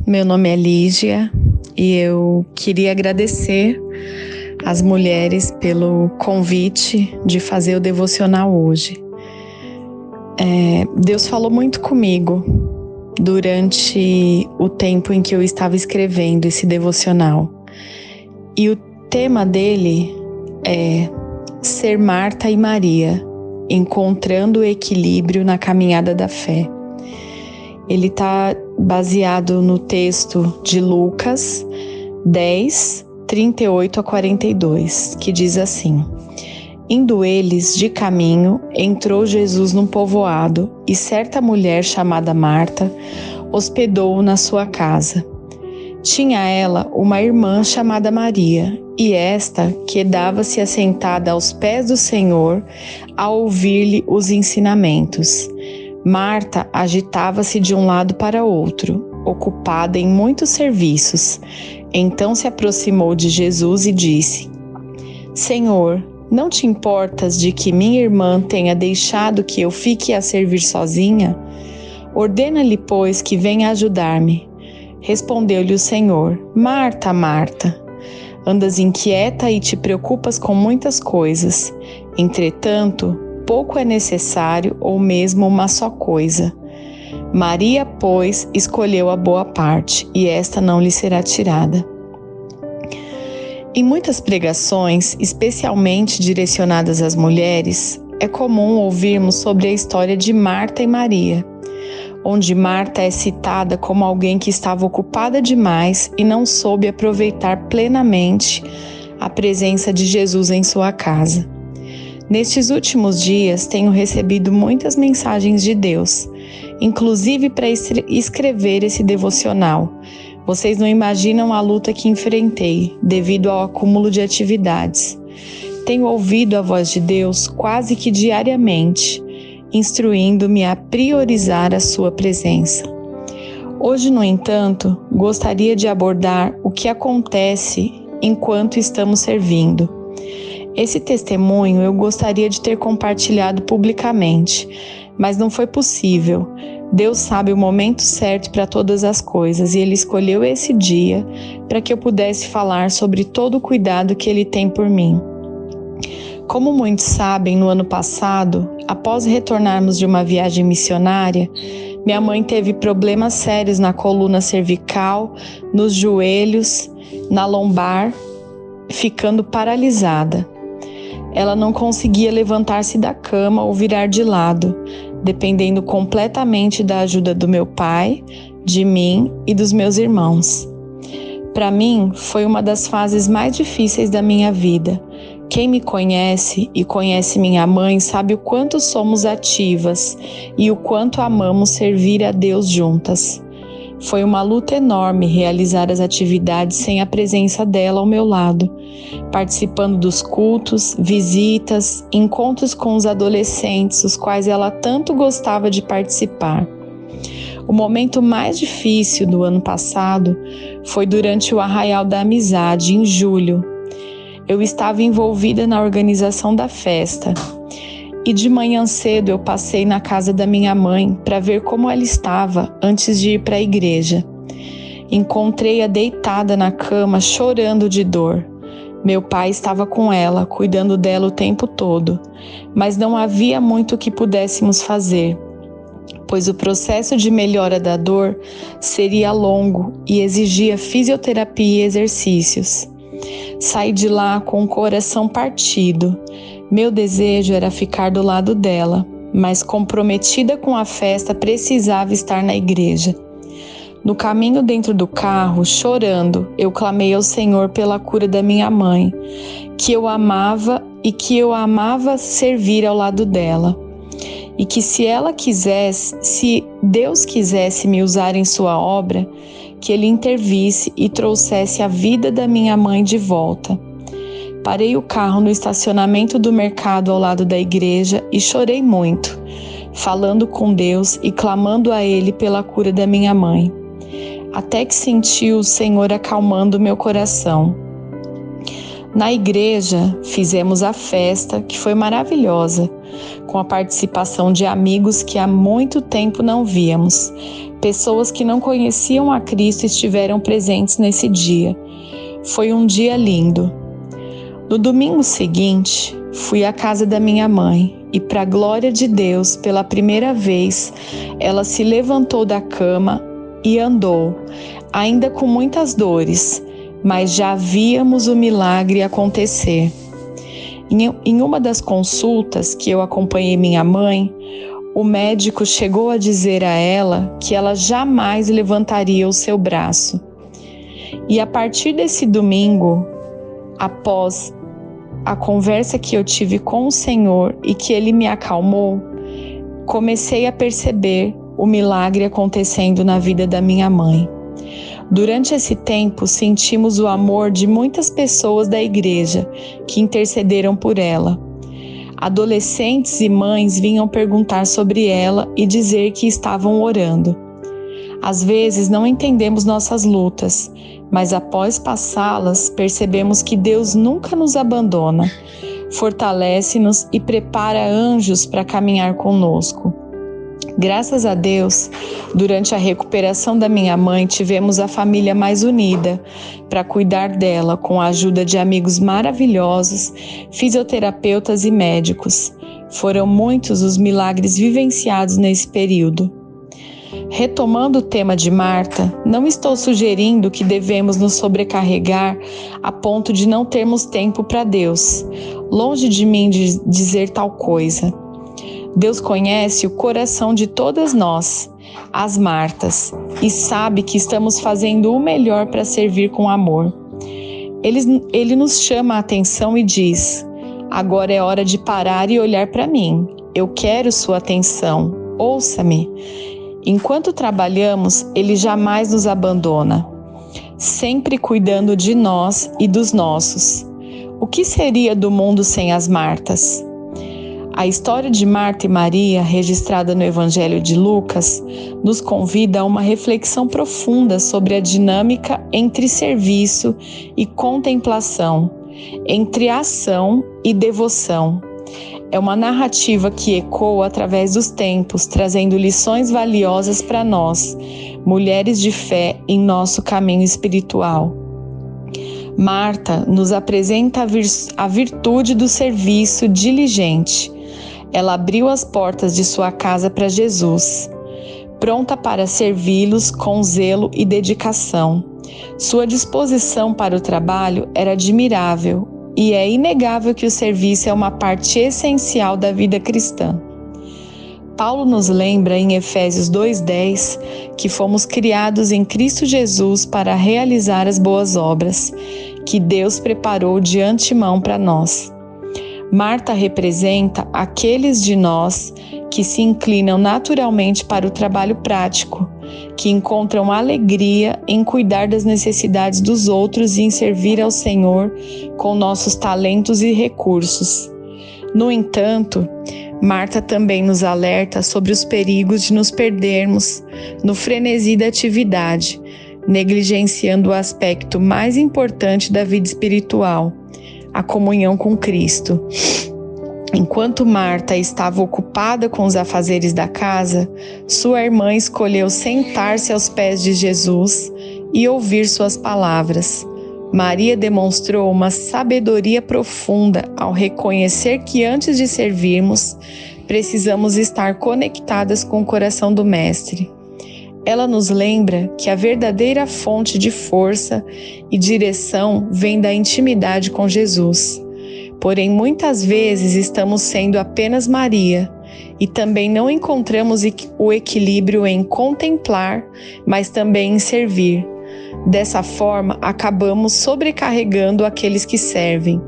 meu nome é Lígia e eu queria agradecer às mulheres pelo convite de fazer o devocional hoje. Deus falou muito comigo durante o tempo em que eu estava escrevendo esse devocional. E o tema dele é ser Marta e Maria, encontrando o equilíbrio na caminhada da fé. Ele está baseado no texto de Lucas 10, 38 a 42, que diz assim: Indo eles de caminho, entrou Jesus num povoado, e certa mulher chamada Marta hospedou-o na sua casa. Tinha ela uma irmã chamada Maria, e esta quedava-se assentada aos pés do Senhor a ouvir-lhe os ensinamentos. Marta agitava-se de um lado para outro, ocupada em muitos serviços. Então se aproximou de Jesus e disse: Senhor, não te importas de que minha irmã tenha deixado que eu fique a servir sozinha? Ordena-lhe, pois, que venha ajudar-me. Respondeu-lhe o Senhor: Marta, Marta, andas inquieta e te preocupas com muitas coisas. Entretanto, pouco é necessário, ou mesmo uma só coisa. Maria, pois, escolheu a boa parte, e esta não lhe será tirada. Em muitas pregações, especialmente direcionadas às mulheres, é comum ouvirmos sobre a história de Marta e Maria, onde Marta é citada como alguém que estava ocupada demais e não soube aproveitar plenamente a presença de Jesus em sua casa. Nestes últimos dias, tenho recebido muitas mensagens de Deus, inclusive para escrever esse devocional. Vocês não imaginam a luta que enfrentei devido ao acúmulo de atividades. Tenho ouvido a voz de Deus quase que diariamente, instruindo-me a priorizar a sua presença. Hoje, no entanto, gostaria de abordar o que acontece enquanto estamos servindo. Esse testemunho eu gostaria de ter compartilhado publicamente, mas não foi possível. Deus sabe o momento certo para todas as coisas e Ele escolheu esse dia para que eu pudesse falar sobre todo o cuidado que Ele tem por mim. Como muitos sabem, no ano passado, após retornarmos de uma viagem missionária, minha mãe teve problemas sérios na coluna cervical, nos joelhos, na lombar, ficando paralisada. Ela não conseguia levantar-se da cama ou virar de lado, dependendo completamente da ajuda do meu pai, de mim e dos meus irmãos. Para mim, foi uma das fases mais difíceis da minha vida. Quem me conhece e conhece minha mãe sabe o quanto somos ativas e o quanto amamos servir a Deus juntas. Foi uma luta enorme realizar as atividades sem a presença dela ao meu lado, participando dos cultos, visitas, encontros com os adolescentes, os quais ela tanto gostava de participar. O momento mais difícil do ano passado foi durante o Arraial da Amizade, em julho. Eu estava envolvida na organização da festa. E de manhã cedo eu passei na casa da minha mãe para ver como ela estava antes de ir para a igreja. Encontrei-a deitada na cama, chorando de dor. Meu pai estava com ela, cuidando dela o tempo todo, mas não havia muito que pudéssemos fazer, pois o processo de melhora da dor seria longo e exigia fisioterapia e exercícios. Saí de lá com o coração partido. Meu desejo era ficar do lado dela, mas comprometida com a festa, precisava estar na igreja. No caminho dentro do carro, chorando, eu clamei ao Senhor pela cura da minha mãe, que eu amava e que eu amava servir ao lado dela. E que se Deus quisesse me usar em sua obra, que Ele intervisse e trouxesse a vida da minha mãe de volta. Parei o carro no estacionamento do mercado ao lado da igreja e chorei muito, falando com Deus e clamando a Ele pela cura da minha mãe, até que senti o Senhor acalmando meu coração. Na igreja, fizemos a festa, que foi maravilhosa, com a participação de amigos que há muito tempo não víamos. Pessoas que não conheciam a Cristo estiveram presentes nesse dia. Foi um dia lindo. No domingo seguinte, fui à casa da minha mãe e, para a glória de Deus, pela primeira vez, ela se levantou da cama e andou, ainda com muitas dores, mas já víamos o milagre acontecer. Em uma das consultas que eu acompanhei minha mãe, o médico chegou a dizer a ela que ela jamais levantaria o seu braço. E a partir desse domingo, após a conversa que eu tive com o Senhor e que Ele me acalmou, comecei a perceber o milagre acontecendo na vida da minha mãe. Durante esse tempo, sentimos o amor de muitas pessoas da igreja que intercederam por ela. Adolescentes e mães vinham perguntar sobre ela e dizer que estavam orando. Às vezes não entendemos nossas lutas, mas após passá-las, percebemos que Deus nunca nos abandona, fortalece-nos e prepara anjos para caminhar conosco. Graças a Deus, durante a recuperação da minha mãe, tivemos a família mais unida para cuidar dela, com a ajuda de amigos maravilhosos, fisioterapeutas e médicos. Foram muitos os milagres vivenciados nesse período. Retomando o tema de Marta, não estou sugerindo que devemos nos sobrecarregar a ponto de não termos tempo para Deus. Longe de mim de dizer tal coisa. Deus conhece o coração de todas nós, as Martas, e sabe que estamos fazendo o melhor para servir com amor. Ele nos chama a atenção e diz: agora é hora de parar e olhar para mim. Eu quero sua atenção. Ouça-me. Enquanto trabalhamos, Ele jamais nos abandona, sempre cuidando de nós e dos nossos. O que seria do mundo sem as Martas? A história de Marta e Maria, registrada no Evangelho de Lucas, nos convida a uma reflexão profunda sobre a dinâmica entre serviço e contemplação, entre ação e devoção. É uma narrativa que ecoa através dos tempos, trazendo lições valiosas para nós, mulheres de fé em nosso caminho espiritual. Marta nos apresenta a virtude do serviço diligente. Ela abriu as portas de sua casa para Jesus, pronta para servi-los com zelo e dedicação. Sua disposição para o trabalho era admirável e é inegável que o serviço é uma parte essencial da vida cristã. Paulo nos lembra em Efésios 2:10 que fomos criados em Cristo Jesus para realizar as boas obras que Deus preparou de antemão para nós. Marta representa aqueles de nós que se inclinam naturalmente para o trabalho prático, que encontram alegria em cuidar das necessidades dos outros e em servir ao Senhor com nossos talentos e recursos. No entanto, Marta também nos alerta sobre os perigos de nos perdermos no frenesi da atividade, negligenciando o aspecto mais importante da vida espiritual, a comunhão com Cristo. Enquanto Marta estava ocupada com os afazeres da casa, sua irmã escolheu sentar-se aos pés de Jesus e ouvir suas palavras. Maria demonstrou uma sabedoria profunda ao reconhecer que antes de servirmos, precisamos estar conectadas com o coração do Mestre. Ela nos lembra que a verdadeira fonte de força e direção vem da intimidade com Jesus. Porém, muitas vezes estamos sendo apenas Maria e também não encontramos o equilíbrio em contemplar, mas também em servir. Dessa forma, acabamos sobrecarregando aqueles que servem.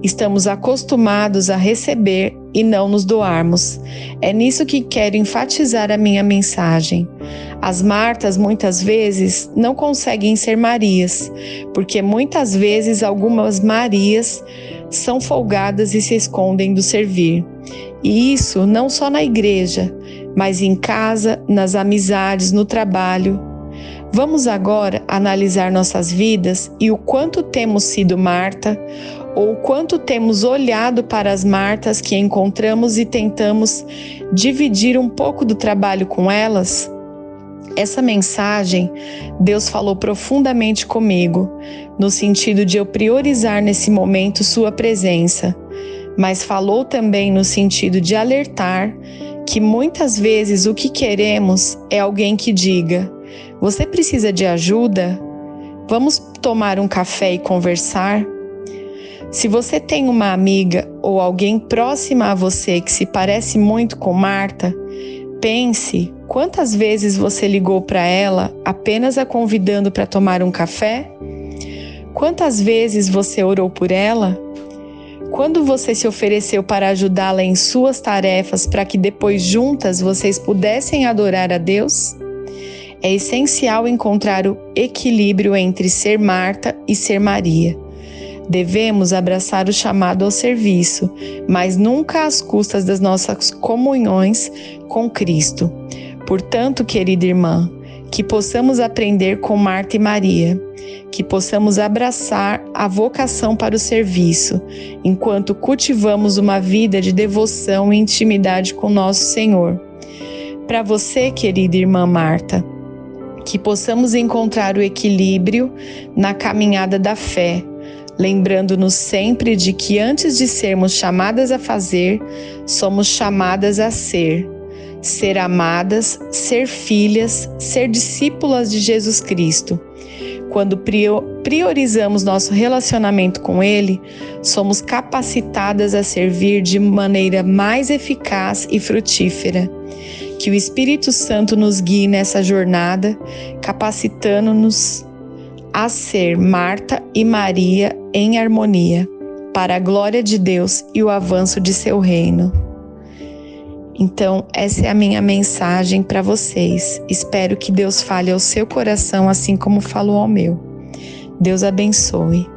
Estamos acostumados a receber e não nos doarmos. É nisso que quero enfatizar a minha mensagem. As Martas muitas vezes não conseguem ser Marias, porque muitas vezes algumas Marias são folgadas e se escondem do servir. E isso não só na igreja, mas em casa, nas amizades, no trabalho. Vamos agora analisar nossas vidas e o quanto temos sido Marta, ou o quanto temos olhado para as Martas que encontramos e tentamos dividir um pouco do trabalho com elas. Essa mensagem, Deus falou profundamente comigo, no sentido de eu priorizar nesse momento sua presença, mas falou também no sentido de alertar que muitas vezes o que queremos é alguém que diga: você precisa de ajuda? Vamos tomar um café e conversar? Se você tem uma amiga ou alguém próxima a você que se parece muito com Marta, pense quantas vezes você ligou para ela apenas a convidando para tomar um café? Quantas vezes você orou por ela? Quando você se ofereceu para ajudá-la em suas tarefas para que depois juntas vocês pudessem adorar a Deus? É essencial encontrar o equilíbrio entre ser Marta e ser Maria. Devemos abraçar o chamado ao serviço, mas nunca às custas das nossas comunhões com Cristo. Portanto, querida irmã, que possamos aprender com Marta e Maria, que possamos abraçar a vocação para o serviço, enquanto cultivamos uma vida de devoção e intimidade com nosso Senhor. Para você, querida irmã Marta, que possamos encontrar o equilíbrio na caminhada da fé, lembrando-nos sempre de que antes de sermos chamadas a fazer, somos chamadas a ser amadas, ser filhas, ser discípulas de Jesus Cristo. Quando priorizamos nosso relacionamento com Ele, somos capacitadas a servir de maneira mais eficaz e frutífera. Que o Espírito Santo nos guie nessa jornada, capacitando-nos a ser Marta e Maria em harmonia, para a glória de Deus e o avanço de seu reino. Então, essa é a minha mensagem para vocês. Espero que Deus fale ao seu coração assim como falou ao meu. Deus abençoe.